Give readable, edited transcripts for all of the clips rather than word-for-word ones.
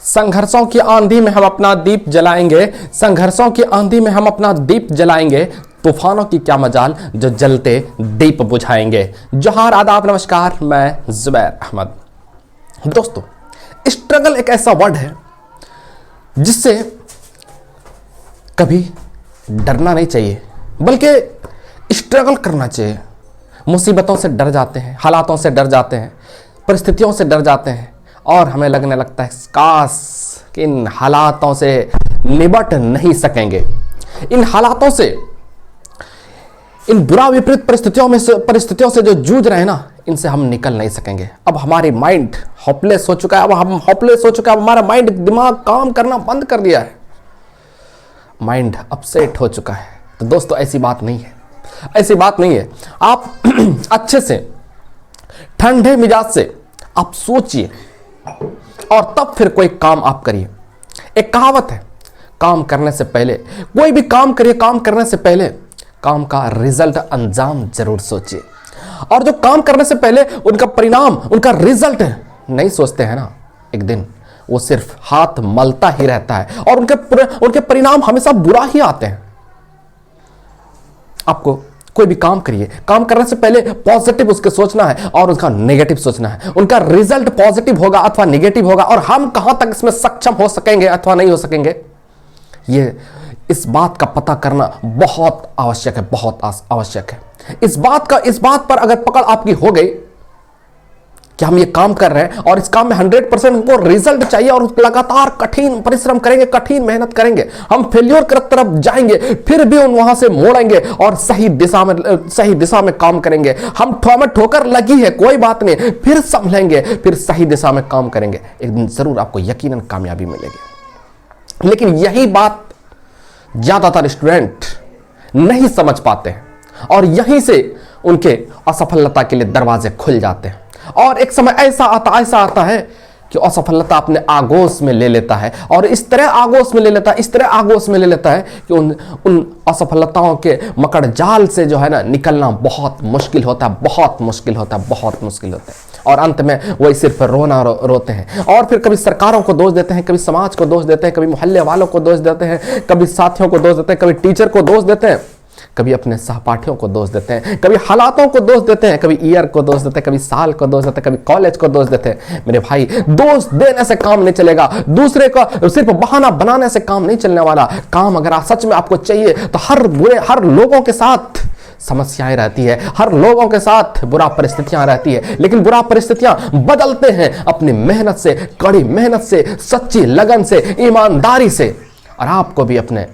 संघर्षों की आंधी में हम अपना दीप जलाएंगे, संघर्षों की आंधी में हम अपना दीप जलाएंगे, तूफानों की क्या मजाल जो जलते दीप बुझाएंगे। जोहार, आदाब, नमस्कार, मैं जुबैर अहमद। दोस्तों, स्ट्रगल एक ऐसा वर्ड है जिससे कभी डरना नहीं चाहिए, बल्कि स्ट्रगल करना चाहिए। मुसीबतों से डर जाते हैं, हालातों से डर जाते हैं, परिस्थितियों से डर जाते हैं और हमें लगने लगता है काश कि इन हालातों से निपट नहीं सकेंगे, इन हालातों से, इन बुरा विपरीत परिस्थितियों से जो जूझ रहे हैं ना, इनसे हम निकल नहीं सकेंगे। अब हमारी माइंड होपलेस हो चुका है, अब हम होपलेस हो चुका है, अब हमारा माइंड, दिमाग काम करना बंद कर दिया है, माइंड अपसेट हो चुका है। तो दोस्तों, ऐसी बात नहीं है, ऐसी बात नहीं है। आप अच्छे से ठंडे मिजाज से आप सोचिए और तब फिर कोई काम आप करिए। एक कहावत है, काम करने से पहले, कोई भी काम करिए, काम करने से पहले काम का रिजल्ट, अंजाम जरूर सोचिए। और जो काम करने से पहले उनका परिणाम, उनका रिजल्ट नहीं सोचते हैं ना, एक दिन वो सिर्फ हाथ मलता ही रहता है और उनके परिणाम हमेशा बुरा ही आते हैं। आपको कोई भी काम करिए, काम करने से पहले पॉजिटिव उसके सोचना है और उसका नेगेटिव सोचना है। उनका रिजल्ट पॉजिटिव होगा अथवा नेगेटिव होगा और हम कहां तक इसमें सक्षम हो सकेंगे अथवा नहीं हो सकेंगे, ये इस बात का पता करना बहुत आवश्यक है, बहुत आवश्यक है। इस बात पर अगर पकड़ आपकी हो गई कि हम ये काम कर रहे हैं और इस काम में 100% हमको रिजल्ट चाहिए और लगातार कठिन परिश्रम करेंगे, कठिन मेहनत करेंगे, हम फेल्योर की तरफ जाएंगे, फिर भी वहां से मोड़ेंगे और सही दिशा में काम करेंगे। हम ठोकर लगी है, कोई बात नहीं, फिर संभलेंगे, फिर सही दिशा में काम करेंगे, एक दिन जरूर आपको यकीनन कामयाबी मिलेगी। लेकिन यही बात ज्यादातर स्टूडेंट नहीं समझ पाते हैं और यहीं से उनके असफलता के लिए दरवाजे खुल जाते हैं। और एक समय ऐसा आता है कि असफलता अपने आगोश में ले लेता है और इस तरह आगोश में ले लेता है कि उन असफलताओं के मकड़ जाल से जो है ना, निकलना बहुत मुश्किल होता है। और अंत में वही सिर्फ रोना रोते हैं और फिर कभी सरकारों को दोष देते हैं, कभी समाज को दोष देते हैं, कभी मोहल्ले वालों को दोष देते हैं, कभी साथियों को दोष देते हैं, कभी टीचर को दोष देते हैं, कभी अपने सहपाठियों को दोष देते हैं, कभी हालातों को दोष देते हैं, कभी ईयर को दोष देते हैं, कभी साल को दोष देते हैं, कभी कॉलेज को दोष देते हैं। मेरे भाई, दोष देने से काम नहीं चलेगा, दूसरे को सिर्फ बहाना बनाने से काम नहीं चलने वाला। काम अगर सच में आपको चाहिए तो हर लोगों के साथ समस्याएं रहती है, हर लोगों के साथ बुरा परिस्थितियां रहती है, लेकिन बुरा परिस्थितियां बदलते हैं अपनी मेहनत से, कड़ी मेहनत से, सच्ची लगन से, ईमानदारी से। और आपको भी अपने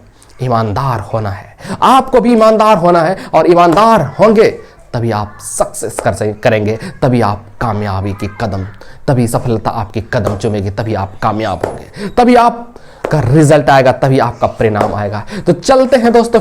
ईमानदार होना है, आपको भी ईमानदार होना है और ईमानदार होंगे तभी आप सक्सेस करेंगे, तभी आप कामयाबी की कदम, तभी सफलता आपकी कदम चूमेगी, तभी आप कामयाब होंगे, तभी आपका रिजल्ट आएगा, तभी आपका परिणाम आएगा। तो चलते हैं दोस्तों।